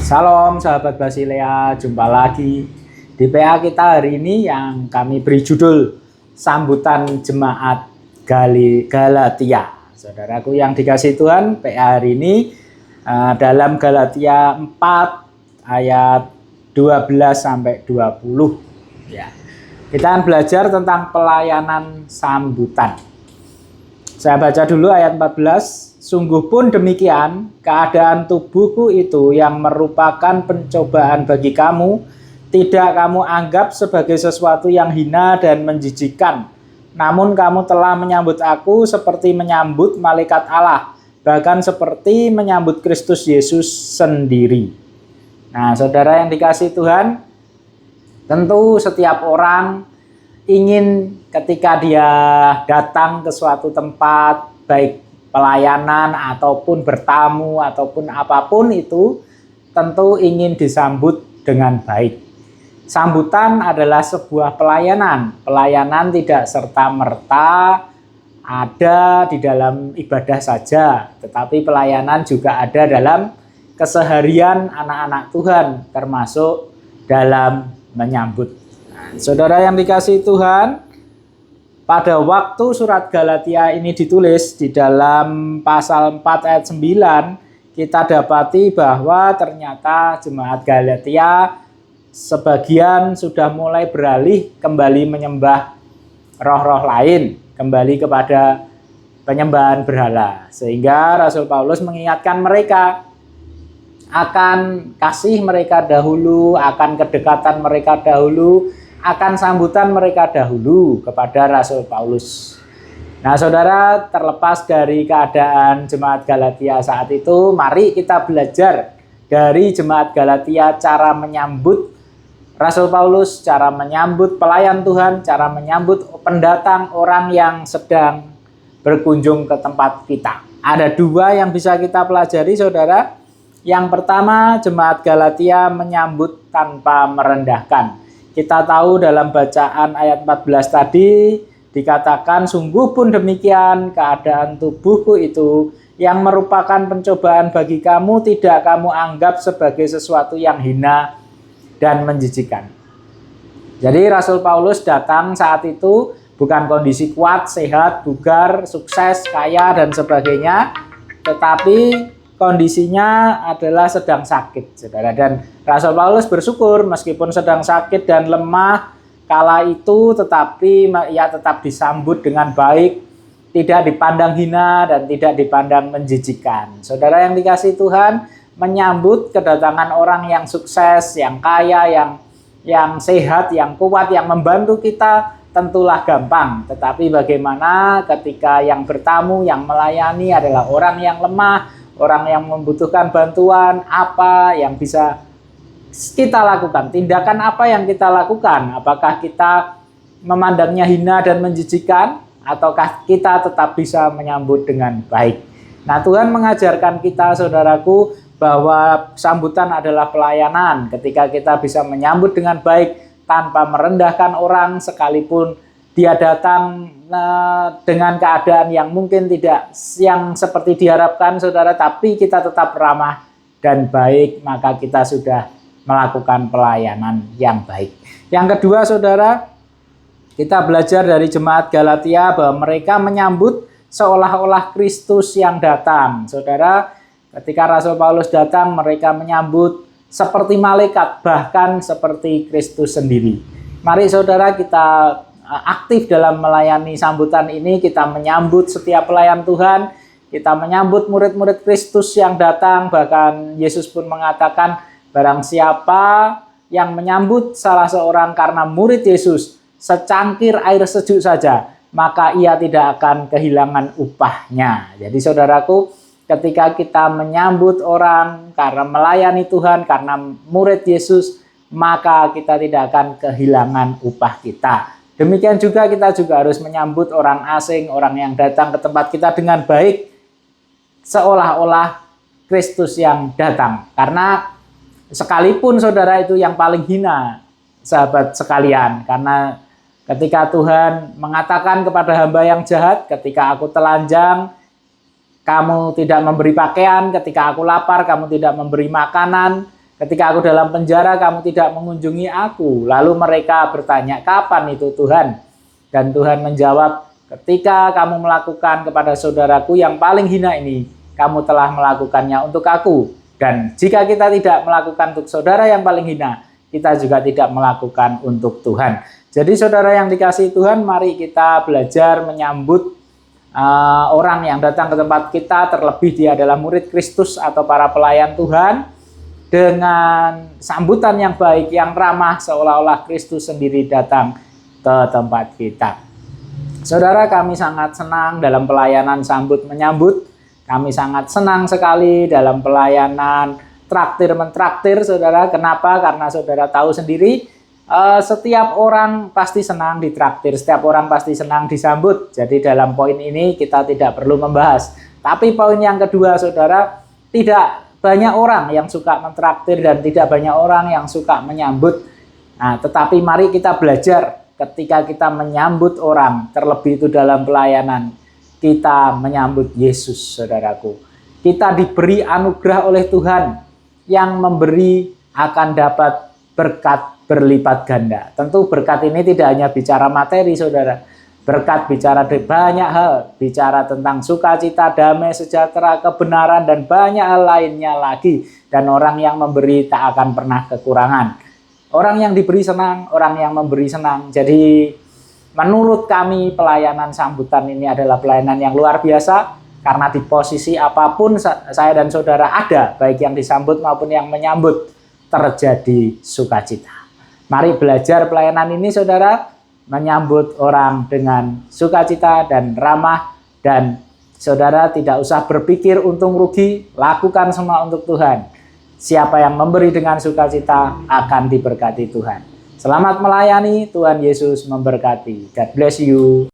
Salam sahabat Basilea, jumpa lagi di PA kita hari ini yang kami beri judul Sambutan Jemaat Galatia. Saudaraku yang dikasihi Tuhan, PA hari ini dalam Galatia 4 ayat 12 sampai 20. Ya. Kita akan belajar tentang pelayanan sambutan. Saya baca dulu ayat 14. Sungguh pun demikian, keadaan tubuhku itu yang merupakan pencobaan bagi kamu, tidak kamu anggap sebagai sesuatu yang hina dan menjijikkan. Namun kamu telah menyambut aku seperti menyambut malaikat Allah, bahkan seperti menyambut Kristus Yesus sendiri. Nah, saudara yang dikasihi Tuhan, tentu setiap orang ingin ketika dia datang ke suatu tempat, baik pelayanan ataupun bertamu ataupun apapun itu, tentu ingin disambut dengan baik. Sambutan adalah sebuah pelayanan. Pelayanan tidak serta-merta ada di dalam ibadah saja, tetapi pelayanan juga ada dalam keseharian anak-anak Tuhan, termasuk dalam menyambut. Nah, saudara yang dikasihi Tuhan, pada waktu surat Galatia ini ditulis di dalam pasal 4 ayat 9, kita dapati bahwa ternyata jemaat Galatia sebagian sudah mulai beralih kembali menyembah roh-roh lain, kembali kepada penyembahan berhala. Sehingga Rasul Paulus mengingatkan mereka akan kasih mereka dahulu, akan kedekatan mereka dahulu, akan sambutan mereka dahulu kepada Rasul Paulus. Nah, saudara, terlepas dari keadaan jemaat Galatia saat itu, mari kita belajar dari jemaat Galatia cara menyambut Rasul Paulus, cara menyambut pelayan Tuhan, cara menyambut pendatang orang yang sedang berkunjung ke tempat kita. Ada dua yang bisa kita pelajari, saudara. Yang pertama, jemaat Galatia menyambut tanpa merendahkan. Kita tahu dalam bacaan ayat 14 tadi dikatakan, sungguh pun demikian keadaan tubuhku itu yang merupakan pencobaan bagi kamu tidak kamu anggap sebagai sesuatu yang hina dan menjijikkan. Jadi Rasul Paulus datang saat itu bukan kondisi kuat, sehat, bugar, sukses, kaya dan sebagainya, tetapi kondisinya adalah sedang sakit, saudara. Dan Rasul Paulus bersyukur meskipun sedang sakit dan lemah kala itu, tetapi ia tetap disambut dengan baik, tidak dipandang hina dan tidak dipandang menjijikkan. Saudara yang dikasihi Tuhan, menyambut kedatangan orang yang sukses, yang kaya, yang sehat, yang kuat, yang membantu kita tentulah gampang. Tetapi bagaimana ketika yang bertamu, yang melayani adalah orang yang lemah, orang yang membutuhkan bantuan, apa yang bisa kita lakukan? Tindakan apa yang kita lakukan? Apakah kita memandangnya hina dan menjijikkan? Ataukah kita tetap bisa menyambut dengan baik? Nah, Tuhan mengajarkan kita, saudaraku, bahwa sambutan adalah pelayanan. Ketika kita bisa menyambut dengan baik tanpa merendahkan orang, sekalipun dia datang dengan keadaan yang mungkin tidak yang seperti diharapkan, saudara, tapi kita tetap ramah dan baik, maka kita sudah melakukan pelayanan yang baik. Yang kedua, saudara, kita belajar dari jemaat Galatia bahwa mereka menyambut seolah-olah Kristus yang datang. Saudara, ketika Rasul Paulus datang, mereka menyambut seperti malaikat, bahkan seperti Kristus sendiri. Mari saudara, kita aktif dalam melayani sambutan ini. Kita menyambut setiap pelayan Tuhan, kita menyambut murid-murid Kristus yang datang. Bahkan Yesus pun mengatakan, barang siapa yang menyambut salah seorang karena murid Yesus secangkir air sejuk saja, maka ia tidak akan kehilangan upahnya. Jadi saudaraku, ketika kita menyambut orang karena melayani Tuhan, karena murid Yesus, maka kita tidak akan kehilangan upah kita. Demikian juga kita juga harus menyambut orang asing, orang yang datang ke tempat kita dengan baik, seolah-olah Kristus yang datang. Karena sekalipun saudara itu yang paling hina, sahabat sekalian, karena ketika Tuhan mengatakan kepada hamba yang jahat, ketika aku telanjang, kamu tidak memberi pakaian, ketika aku lapar, kamu tidak memberi makanan, Ketika aku dalam penjara, kamu tidak mengunjungi aku. Lalu mereka bertanya, kapan itu Tuhan? Dan Tuhan menjawab, ketika kamu melakukan kepada saudaraku yang paling hina ini, kamu telah melakukannya untuk aku. Dan jika kita tidak melakukan untuk saudara yang paling hina, kita juga tidak melakukan untuk Tuhan. Jadi saudara yang dikasihi Tuhan, mari kita belajar menyambut orang yang datang ke tempat kita, terlebih dia adalah murid Kristus atau para pelayan Tuhan, dengan sambutan yang baik, yang ramah, seolah-olah Kristus sendiri datang ke tempat kita. Saudara, kami sangat senang dalam pelayanan sambut menyambut. Kami sangat senang sekali dalam pelayanan traktir mentraktir, saudara. Kenapa? Karena saudara tahu sendiri, setiap orang pasti senang ditraktir, setiap orang pasti senang disambut. Jadi dalam poin ini kita tidak perlu membahas. Tapi poin yang kedua, saudara, tidak banyak orang yang suka mentraktir dan tidak banyak orang yang suka menyambut. Nah, tetapi mari kita belajar ketika kita menyambut orang, terlebih itu dalam pelayanan, kita menyambut Yesus, saudaraku. Kita diberi anugerah oleh Tuhan yang memberi akan dapat berkat berlipat ganda. Tentu berkat ini tidak hanya bicara materi, saudara. Berkat bicara banyak hal, bicara tentang sukacita, damai, sejahtera, kebenaran, dan banyak hal lainnya lagi. Dan orang yang memberi tak akan pernah kekurangan. Orang yang diberi senang, orang yang memberi senang. Jadi menurut kami pelayanan sambutan ini adalah pelayanan yang luar biasa. Karena di posisi apapun saya dan saudara ada, baik yang disambut maupun yang menyambut, terjadi sukacita. Mari belajar pelayanan ini, saudara, menyambut orang dengan sukacita dan ramah, dan saudara tidak usah berpikir untung rugi, lakukan semua untuk Tuhan. Siapa yang memberi dengan sukacita akan diberkati Tuhan. Selamat melayani, Tuhan Yesus memberkati. God bless you.